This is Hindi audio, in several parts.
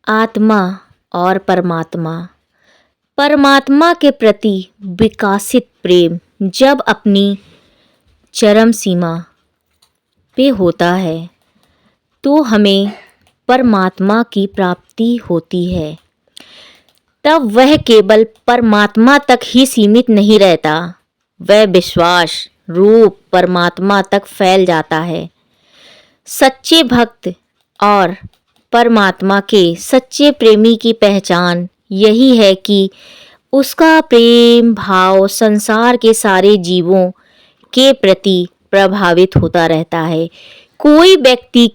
आत्मा और परमात्मा। परमात्मा के प्रति विकसित प्रेम जब अपनी चरम सीमा पे होता है तो हमें परमात्मा की प्राप्ति होती है। तब वह केवल परमात्मा तक ही सीमित नहीं रहता, वह विश्वास रूप परमात्मा तक फैल जाता है। सच्चे भक्त और परमात्मा के सच्चे प्रेमी की पहचान यही है कि उसका प्रेम भाव संसार के सारे जीवों के प्रति प्रभावित होता रहता है। कोई व्यक्ति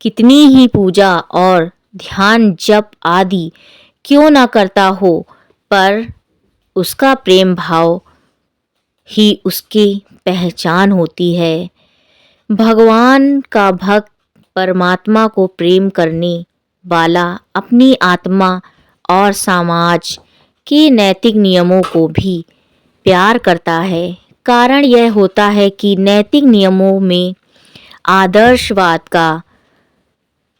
कितनी ही पूजा और ध्यान जप आदि क्यों ना करता हो, पर उसका प्रेम भाव ही उसकी पहचान होती है। भगवान का भक्त परमात्मा को प्रेम करने वाला अपनी आत्मा और समाज के नैतिक नियमों को भी प्यार करता है। कारण यह होता है कि नैतिक नियमों में आदर्शवाद का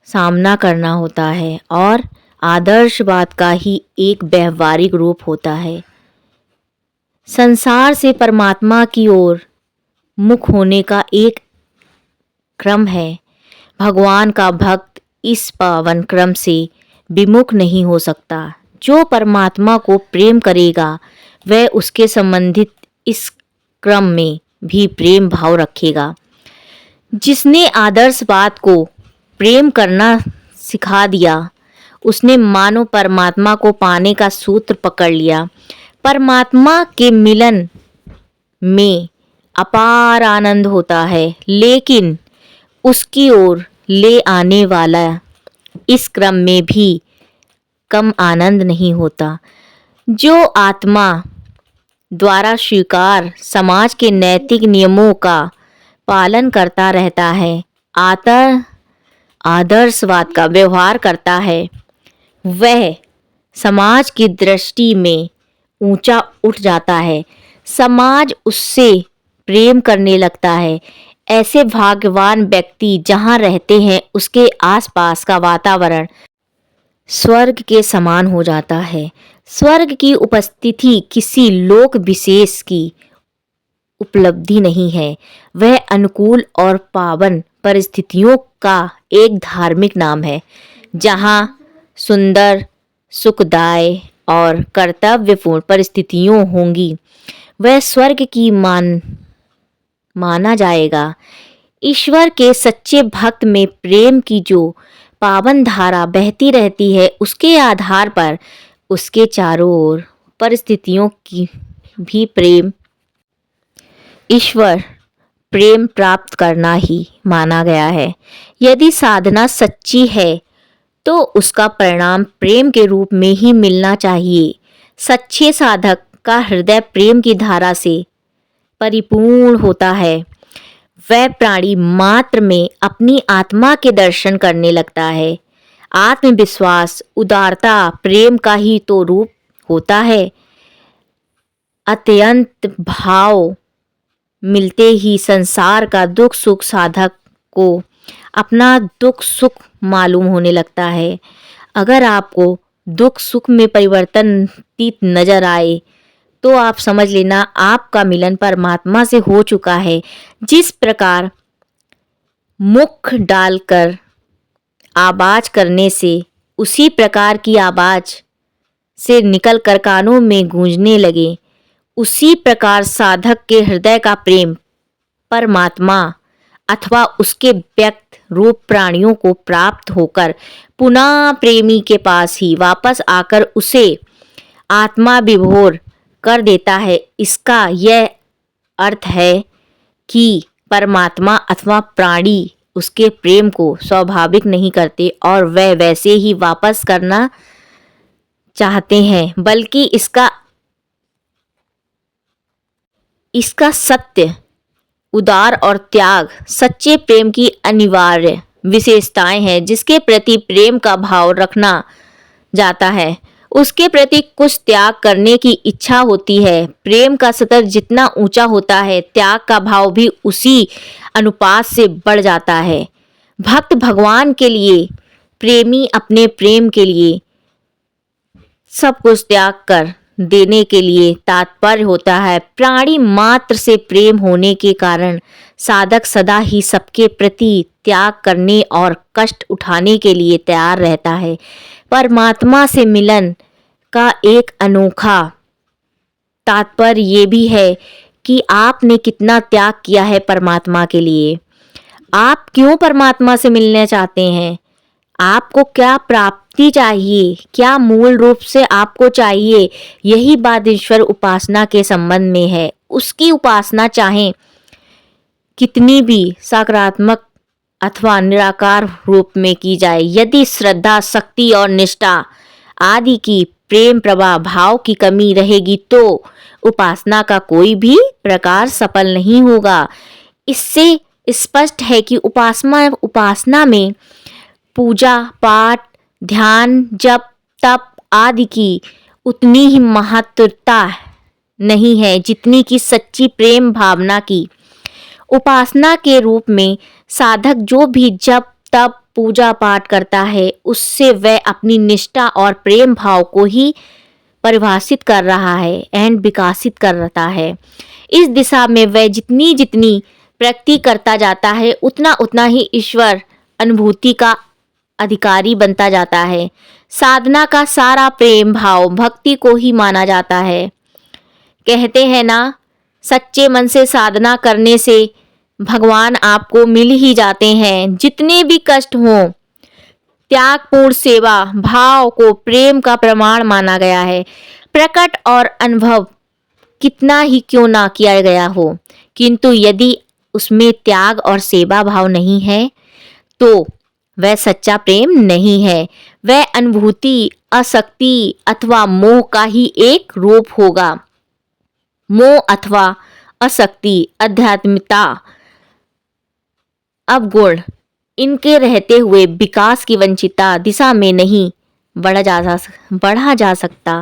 सामना करना होता है और आदर्शवाद का ही एक व्यवहारिक रूप होता है। संसार से परमात्मा की ओर मुख होने का एक क्रम है। भगवान का भक्त इस पावन क्रम से विमुख नहीं हो सकता। जो परमात्मा को प्रेम करेगा वह उसके संबंधित इस क्रम में भी प्रेम भाव रखेगा। जिसने आदर्शवाद को प्रेम करना सिखा दिया उसने मानो परमात्मा को पाने का सूत्र पकड़ लिया। परमात्मा के मिलन में अपार आनंद होता है, लेकिन उसकी ओर ले आने वाला इस क्रम में भी कम आनंद नहीं होता। जो आत्मा द्वारा स्वीकार समाज के नैतिक नियमों का पालन करता रहता है, आदर्शवाद का व्यवहार करता है, वह समाज की दृष्टि में ऊंचा उठ जाता है। समाज उससे प्रेम करने लगता है। ऐसे भाग्यवान व्यक्ति जहाँ रहते हैं उसके आसपास का वातावरण स्वर्ग के समान हो जाता है। स्वर्ग की उपस्थिति किसी लोक विशेष की उपलब्धि नहीं है, वह अनुकूल और पावन परिस्थितियों का एक धार्मिक नाम है। जहाँ सुंदर, सुखदायी और कर्तव्यपूर्ण परिस्थितियाँ होंगी, वह स्वर्ग की माना जाएगा। ईश्वर के सच्चे भक्त में प्रेम की जो पावन धारा बहती रहती है, उसके आधार पर उसके चारों ओर परिस्थितियों की भी प्रेम ईश्वर प्रेम प्राप्त करना ही माना गया है। यदि साधना सच्ची है तो उसका परिणाम प्रेम के रूप में ही मिलना चाहिए। सच्चे साधक का हृदय प्रेम की धारा से परिपूर्ण होता है। वह प्राणी मात्र में अपनी आत्मा के दर्शन करने लगता है। आत्मविश्वास, उदारता प्रेम का ही तो रूप होता है। अत्यंत भाव मिलते ही संसार का दुख सुख साधक को अपना दुख सुख मालूम होने लगता है। अगर आपको दुख सुख में परिवर्तन नजर आए तो आप समझ लेना आपका मिलन परमात्मा से हो चुका है। जिस प्रकार मुख डालकर आवाज करने से उसी प्रकार की आवाज से निकलकर कानों में गूंजने लगे, उसी प्रकार साधक के हृदय का प्रेम परमात्मा अथवा उसके व्यक्त रूप प्राणियों को प्राप्त होकर पुनः प्रेमी के पास ही वापस आकर उसे आत्मा विभोर कर देता है। इसका यह अर्थ है कि परमात्मा अथवा प्राणी उसके प्रेम को स्वाभाविक नहीं करते और वह वैसे ही वापस करना चाहते हैं, बल्कि इसका सत्य, उदार और त्याग सच्चे प्रेम की अनिवार्य विशेषताएं हैं। जिसके प्रति प्रेम का भाव रखना जाता है उसके प्रति कुछ त्याग करने की इच्छा होती है। प्रेम का स्तर जितना ऊंचा होता है, त्याग का भाव भी उसी अनुपात से बढ़ जाता है। भक्त भगवान के लिए प्रेमी अपने प्रेम के लिए सब कुछ त्याग कर देने के लिए तात्पर्य होता है। प्राणी मात्र से प्रेम होने के कारण साधक सदा ही सबके प्रति त्याग करने और कष्ट उठाने के लिए तैयार रहता है। परमात्मा से मिलन का एक अनोखा तात्पर्य ये भी है कि आपने कितना त्याग किया है परमात्मा के लिए। आप क्यों परमात्मा से मिलना चाहते हैं? आपको क्या प्राप्ति चाहिए, क्या मूल रूप से आपको चाहिए? यही बात ईश्वर उपासना के संबंध में है। उसकी उपासना चाहे कितनी भी सकारात्मक अथवा निराकार रूप में की जाए, यदि श्रद्धा, शक्ति और निष्ठा आदि की प्रेम प्रवाह भाव की कमी रहेगी तो उपासना का कोई भी प्रकार सफल नहीं होगा। इससे स्पष्ट है कि उपासना में पूजा पाठ, ध्यान, जप, तप आदि की उतनी ही महत्वता नहीं है जितनी कि सच्ची प्रेम भावना की। उपासना के रूप में साधक जो भी जप, तप, पूजा पाठ करता है, उससे वह अपनी निष्ठा और प्रेम भाव को ही परिभाषित कर रहा है एंड विकासित कर रहा है। इस दिशा में वह जितनी जितनी प्रगति करता जाता है, उतना उतना ही ईश्वर अनुभूति का अधिकारी बनता जाता है। साधना का सारा प्रेम भाव भक्ति को ही माना जाता है। कहते हैं ना, सच्चे मन से साधना करने से भगवान आपको मिल ही जाते हैं। जितने भी कष्ट हों, त्यागपूर्ण सेवा भाव को प्रेम का प्रमाण माना गया है। प्रकट और अनुभव कितना ही क्यों ना किया गया हो, किंतु यदि उसमें त्याग और सेवा भाव नहीं है तो वह सच्चा प्रेम नहीं है। वह अनुभूति, आसक्ति अथवा मोह का ही एक रूप होगा। मोह अथवा आसक्ति, आध्यात्मिकता, अवगुण, इनके रहते हुए विकास की वंचिता दिशा में नहीं बढ़ा जा सकता।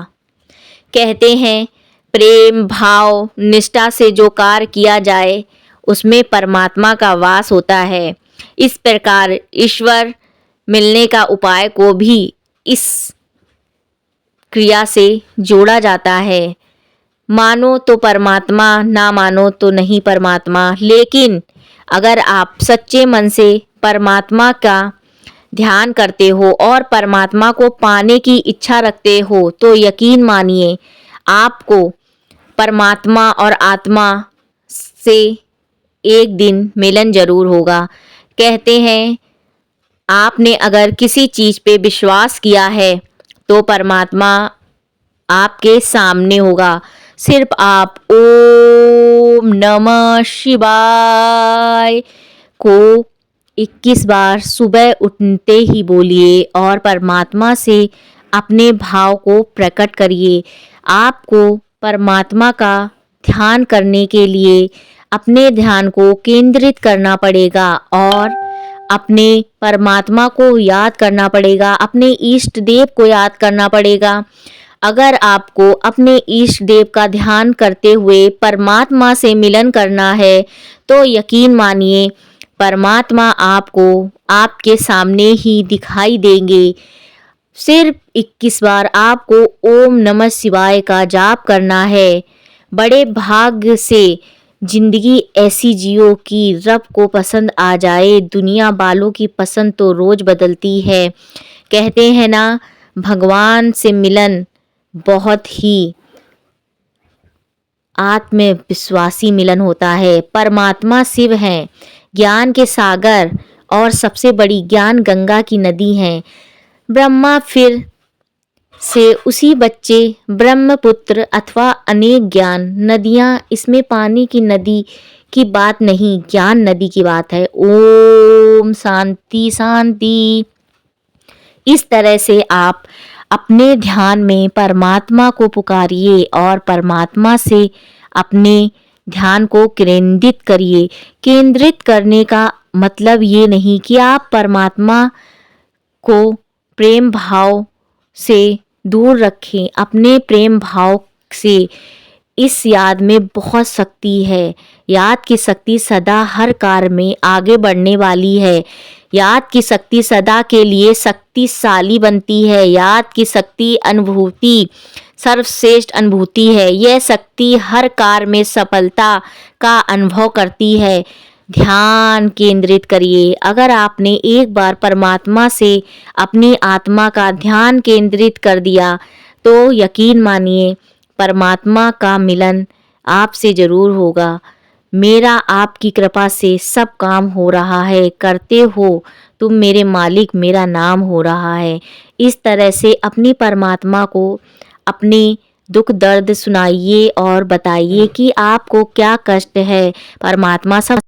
कहते हैं, प्रेम भाव निष्ठा से जो कार्य किया जाए उसमें परमात्मा का वास होता है। इस प्रकार ईश्वर मिलने का उपाय को भी इस क्रिया से जोड़ा जाता है। मानो तो परमात्मा, ना मानो तो नहीं परमात्मा। लेकिन अगर आप सच्चे मन से परमात्मा का ध्यान करते हो और परमात्मा को पाने की इच्छा रखते हो तो यकीन मानिए आपको परमात्मा और आत्मा से एक दिन मिलन जरूर होगा। कहते हैं, आपने अगर किसी चीज पे विश्वास किया है तो परमात्मा आपके सामने होगा। सिर्फ आप ओम नमः शिवाय को 21 बार सुबह उठते ही बोलिए और परमात्मा से अपने भाव को प्रकट करिए। आपको परमात्मा का ध्यान करने के लिए अपने ध्यान को केंद्रित करना पड़ेगा और अपने परमात्मा को याद करना पड़ेगा, अपने इष्ट देव को याद करना पड़ेगा। अगर आपको अपने इष्ट देव का ध्यान करते हुए परमात्मा से मिलन करना है तो यकीन मानिए परमात्मा आपको आपके सामने ही दिखाई देंगे। सिर्फ 21 बार आपको ओम नमः शिवाय का जाप करना है। बड़े भाग्य से जिंदगी ऐसी जियो कि रब को पसंद आ जाए। दुनिया वालों की पसंद तो रोज बदलती है। कहते हैं ना, भगवान से मिलन बहुत ही आत्मविश्वासी मिलन होता है। परमात्मा शिव हैं, ज्ञान के सागर और सबसे बड़ी ज्ञान गंगा की नदी हैं। ब्रह्मा फिर से उसी बच्चे ब्रह्मपुत्र अथवा अनेक ज्ञान नदियाँ, इसमें पानी की नदी की बात नहीं, ज्ञान नदी की बात है। ओम शांति शांति। इस तरह से आप अपने ध्यान में परमात्मा को पुकारिए और परमात्मा से अपने ध्यान को केंद्रित करिए। केंद्रित करने का मतलब ये नहीं कि आप परमात्मा को प्रेम भाव से दूर रखें। अपने प्रेम भाव से इस याद में बहुत शक्ति है। याद की शक्ति सदा हर कार्य में आगे बढ़ने वाली है। याद की शक्ति सदा के लिए शक्तिशाली बनती है। याद की शक्ति अनुभूति सर्वश्रेष्ठ अनुभूति है। यह शक्ति हर कार्य में सफलता का अनुभव करती है। ध्यान केंद्रित करिए। अगर आपने एक बार परमात्मा से अपनी आत्मा का ध्यान केंद्रित कर दिया तो यकीन मानिए परमात्मा का मिलन आपसे जरूर होगा। मेरा आपकी कृपा से सब काम हो रहा है। करते हो तुम मेरे मालिक, मेरा नाम हो रहा है। इस तरह से अपनी परमात्मा को अपनी दुख दर्द सुनाइए और बताइए कि आपको क्या कष्ट है। परमात्मा सब